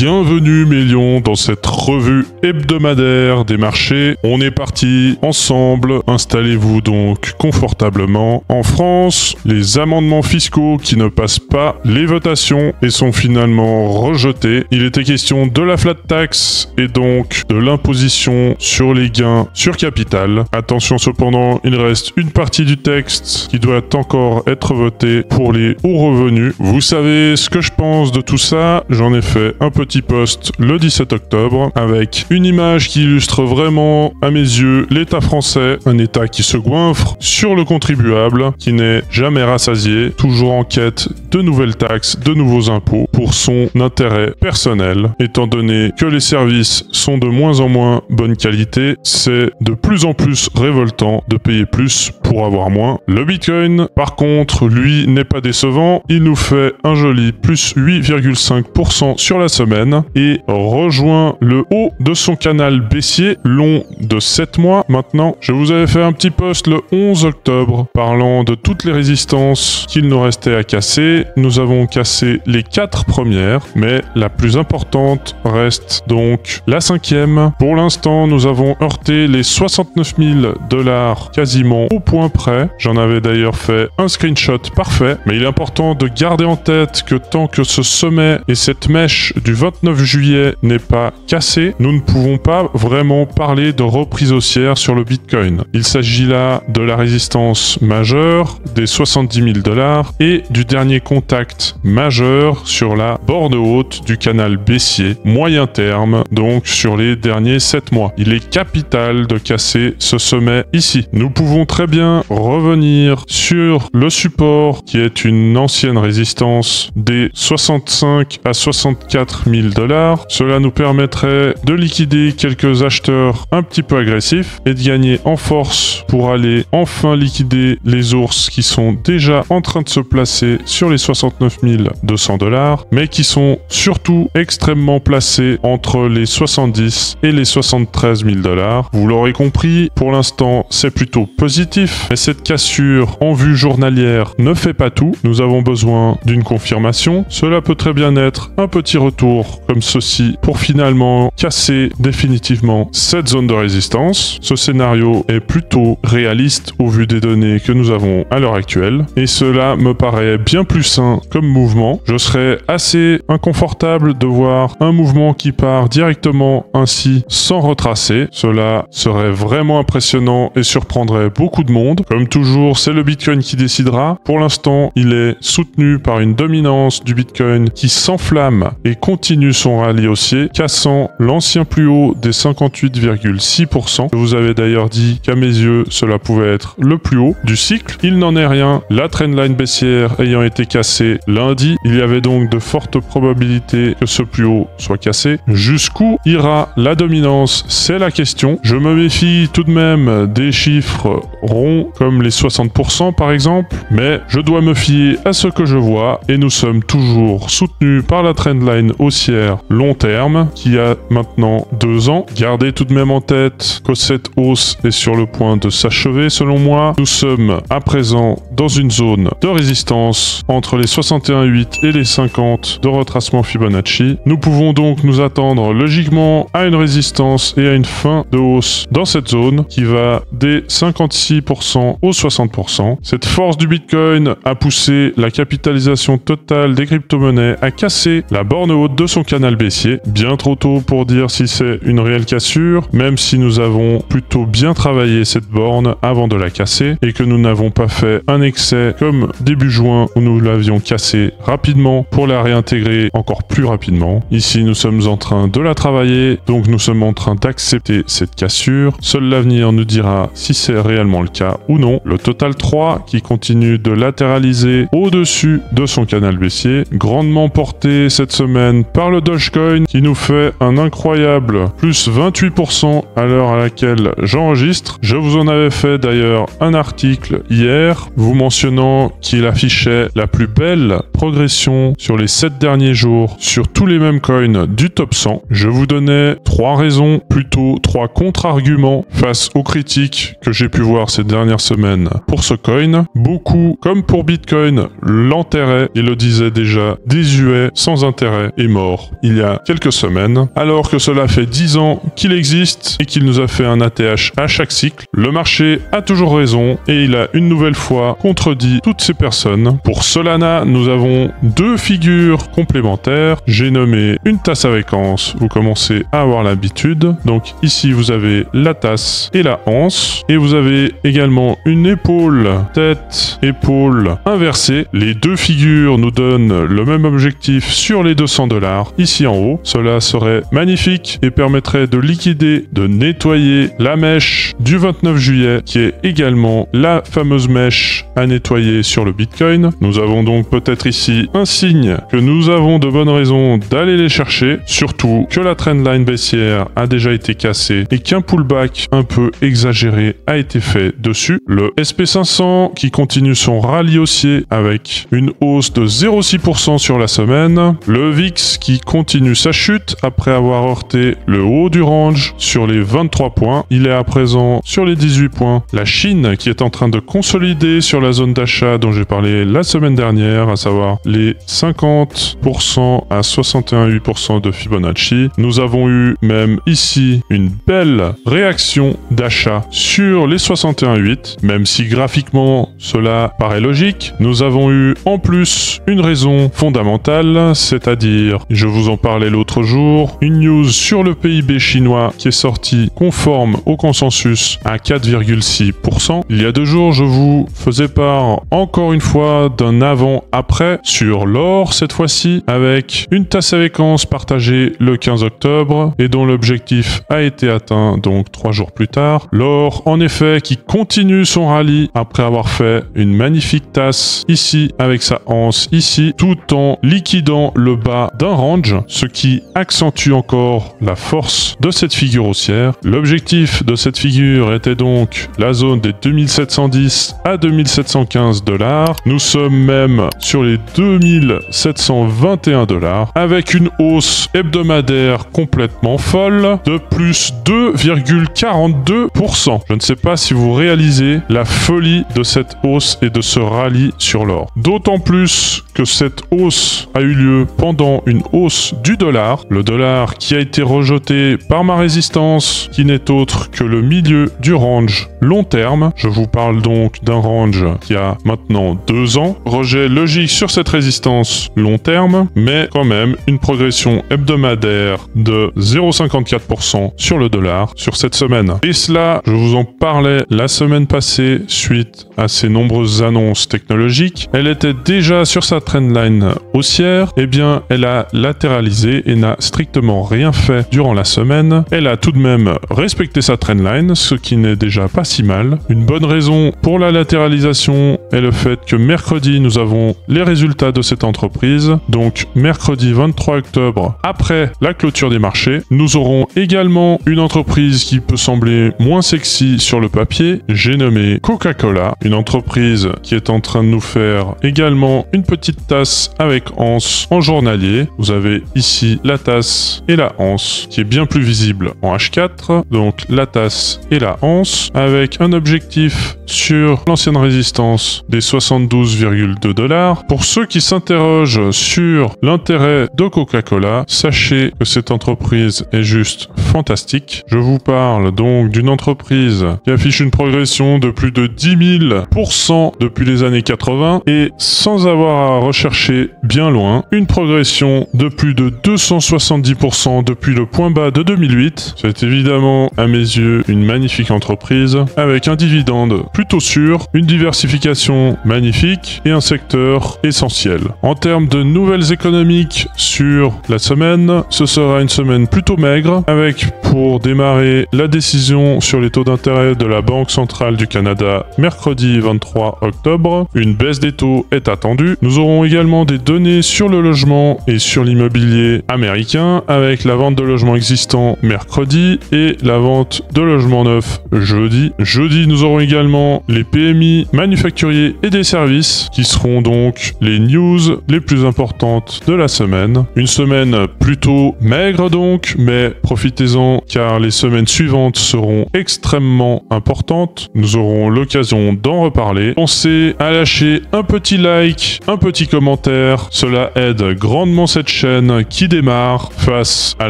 Bienvenue mes lions dans cette revue hebdomadaire des marchés. On est parti ensemble, installez-vous donc confortablement. En France, les amendements fiscaux qui ne passent pas les votations et sont finalement rejetés. Il était question de la flat tax et donc de l'imposition sur les gains sur capital. Attention cependant, il reste une partie du texte qui doit encore être votée pour les hauts revenus. Vous savez ce que je pense de tout ça, j'en ai fait un petit post le 17 octobre avec une image qui illustre vraiment à mes yeux l'État français, un État qui se goinfre sur le contribuable, qui n'est jamais rassasié, toujours en quête de nouvelles taxes, de nouveaux impôts pour son intérêt personnel. Étant donné que les services sont de moins en moins bonne qualité, c'est de plus en plus révoltant de payer plus pour avoir moins. Le Bitcoin, par contre, lui n'est pas décevant, il nous fait un joli plus 8,5% sur la semaine et rejoint le haut de son canal baissier long de 7 mois maintenant. Je vous avais fait un petit post le 11 octobre parlant de toutes les résistances qu'il nous restait à casser. Nous avons cassé les 4 premières, mais la plus importante reste donc la 5e. Pour l'instant, nous avons heurté les 69 000 $ quasiment au point près. J'en avais d'ailleurs fait un screenshot parfait, mais il est important de garder en tête que tant que ce sommet et cette mèche du 29 juillet n'est pas cassé, nous ne pouvons pas vraiment parler de reprise haussière sur le Bitcoin. Il s'agit là de la résistance majeure des 70 000 $ et du dernier contact majeur sur la borne haute du canal baissier moyen terme, donc sur les derniers 7 mois. Il est capital de casser ce sommet ici. Nous pouvons très bien revenir sur le support qui est une ancienne résistance des 65 à 64 000 $. Cela nous permettrait de liquider quelques acheteurs un petit peu agressifs et de gagner en force pour aller enfin liquider les ours qui sont déjà en train de se placer sur les 69 200 $, mais qui sont surtout extrêmement placés entre les 70 et les 73 000 $. Vous l'aurez compris, pour l'instant, c'est plutôt positif, mais cette cassure en vue journalière ne fait pas tout. Nous avons besoin d'une confirmation. Cela peut très bien être un petit retour comme ceci pour finalement casser définitivement cette zone de résistance. Ce scénario est plutôt réaliste au vu des données que nous avons à l'heure actuelle et cela me paraît bien plus sain comme mouvement. Je serais assez inconfortable de voir un mouvement qui part directement ainsi sans retracer. Cela serait vraiment impressionnant et surprendrait beaucoup de monde. Comme toujours, c'est le Bitcoin qui décidera. Pour l'instant, il est soutenu par une dominance du Bitcoin qui s'enflamme et continue son rallye haussier, cassant l'ancien plus haut des 58,6%. Je vous avais d'ailleurs dit qu'à mes yeux, cela pouvait être le plus haut du cycle. Il n'en est rien. La trendline baissière ayant été cassée lundi, il y avait donc de fortes probabilités que ce plus haut soit cassé. Jusqu'où ira la dominance? C'est la question. Je me méfie tout de même des chiffres ronds comme les 60% par exemple, mais je dois me fier à ce que je vois et nous sommes toujours soutenus par la trendline haussière long terme qui a maintenant 2 ans. Gardez tout de même en tête que cette hausse est sur le point de s'achever selon moi. Nous sommes à présent dans une zone de résistance entre les 61,8 et les 50 de retracement Fibonacci. Nous pouvons donc nous attendre logiquement à une résistance et à une fin de hausse dans cette zone qui va des 56% aux 60%. Cette force du Bitcoin a poussé la capitalisation totale des crypto-monnaies à casser la borne haute de son canal baissier. Bien trop tôt pour dire si c'est une réelle cassure, même si nous avons plutôt bien travaillé cette borne avant de la casser et que nous n'avons pas fait un excès comme début juin où nous l'avions cassée rapidement pour la réintégrer encore plus rapidement. Ici, nous sommes en train de la travailler, donc nous sommes en train d'accepter cette cassure. Seul l'avenir nous dira si c'est réellement le cas ou non. Le Total 3 qui continue de latéraliser au-dessus de son canal baissier, grandement porté cette semaine par le Dogecoin qui nous fait un incroyable plus 28% à l'heure à laquelle j'enregistre. Je vous en avais fait d'ailleurs un article hier vous mentionnant qu'il affichait la plus belle progression sur les 7 derniers jours sur tous les mêmes coins du top 100. Je vous donnais 3 raisons, plutôt 3 contre-arguments face aux critiques que j'ai pu voir ces dernières semaines pour ce coin. Beaucoup, comme pour Bitcoin, l'intérêt, il le disait déjà, désuet, sans intérêt, est mort. l'or il y a quelques semaines, alors que cela fait 10 ans qu'il existe et qu'il nous a fait un ATH à chaque cycle. Le marché a toujours raison et il a une nouvelle fois contredit toutes ces personnes. Pour Solana, nous avons deux figures complémentaires. J'ai nommé une tasse avec anse, vous commencez à avoir l'habitude. Donc ici vous avez la tasse et la anse, et vous avez également une épaule, tête, épaule inversée. Les deux figures nous donnent le même objectif sur les 200 $, ici en haut. Cela serait magnifique et permettrait de liquider, de nettoyer la mèche du 29 juillet, qui est également la fameuse mèche à nettoyer sur le Bitcoin. Nous avons donc peut-être ici un signe que nous avons de bonnes raisons d'aller les chercher, surtout que la trendline baissière a déjà été cassée et qu'un pullback un peu exagéré a été fait dessus. Le SP500 qui continue son rallye haussier avec une hausse de 0,6% sur la semaine. Le VIX qui continue sa chute après avoir heurté le haut du range sur les 23 points. Il est à présent sur les 18 points. La Chine qui est en train de consolider sur la zone d'achat dont j'ai parlé la semaine dernière, à savoir les 50% à 61,8% de Fibonacci. Nous avons eu même ici une belle réaction d'achat sur les 61,8, même si graphiquement cela paraît logique. Nous avons eu en plus une raison fondamentale, c'est-à-dire, je vous en parlais l'autre jour, une news sur le PIB chinois qui est sortie conforme au consensus à 4,6%. Il y a 2 jours, je vous faisais part encore une fois d'un avant-après sur l'or cette fois-ci, avec une tasse avec anse partagée le 15 octobre et dont l'objectif a été atteint donc 3 jours plus tard. L'or en effet qui continue son rallye après avoir fait une magnifique tasse ici avec sa anse ici, tout en liquidant le bas d'un range, ce qui accentue encore la force de cette figure haussière. L'objectif de cette figure était donc la zone des 2710 à 2715 $. Nous sommes même sur les 2721 $, avec une hausse hebdomadaire complètement folle de plus 2,42%. Je ne sais pas si vous réalisez la folie de cette hausse et de ce rallye sur l'or. D'autant plus que cette hausse a eu lieu pendant une hausse du dollar. Le dollar qui a été rejeté par ma résistance, qui n'est autre que le milieu du range long terme. Je vous parle donc d'un range qui a maintenant 2 ans. Rejet logique sur cette résistance long terme, mais quand même une progression hebdomadaire de 0,54% sur le dollar sur cette semaine. Et cela, je vous en parlais la semaine passée suite à ces nombreuses annonces technologiques. Elle était déjà sur sa trendline haussière. Eh bien, elle a latéralisé et n'a strictement rien fait durant la semaine. Elle a tout de même respecté sa trendline, ce qui n'est déjà pas si mal. Une bonne raison pour la latéralisation est le fait que mercredi, nous avons les résultats de cette entreprise. Donc, mercredi 23 octobre, après la clôture des marchés, nous aurons également une entreprise qui peut sembler moins sexy sur le papier. J'ai nommé Coca-Cola, une entreprise qui est en train de nous faire également une petite tasse avec anse en journalier. Vous avez ici la tasse et la anse qui est bien plus visible en H4. Donc la tasse et la anse avec un objectif sur l'ancienne résistance des 72,2 $. Pour ceux qui s'interrogent sur l'intérêt de Coca-Cola, sachez que cette entreprise est juste fantastique. Je vous parle donc d'une entreprise qui affiche une progression de plus de 10 000% depuis les années 80 et sans avoir à rechercher bien loin, une progression de plus de 270% depuis le point bas de 2008. C'est évidemment à mes yeux une magnifique entreprise avec un dividende plutôt sûr, une diversification magnifique et un secteur essentiel. En termes de nouvelles économiques sur la semaine, ce sera une semaine plutôt maigre avec pour démarrer la décision sur les taux d'intérêt de la Banque centrale du Canada mercredi 23 octobre. Une baisse des taux est attendue. Nous aurons également des données sur le logement et sur l'immobilier américain avec la vente de logements existants mercredi et la vente de logements neufs jeudi. Jeudi, nous aurons également les PMI manufacturiers et des services qui seront donc les news les plus importantes de la semaine. Une semaine plutôt maigre donc, mais profitez-en car les semaines suivantes seront extrêmement importantes. Nous aurons l'occasion d'en reparler. Pensez à lâcher un petit like, un petit commentaire. Cela aide grandement cette chaîne qui démarre face à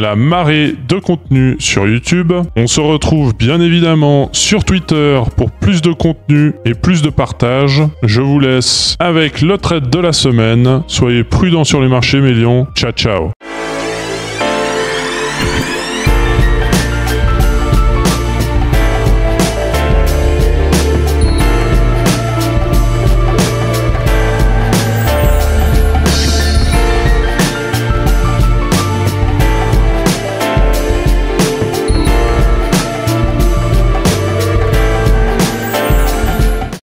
la marée de contenu sur YouTube. On se retrouve bien évidemment sur Twitter pour plus de contenu et plus de partage. Je vous laisse avec le trade de la semaine. Soyez prudents sur les marchés, mes lions. Ciao, ciao.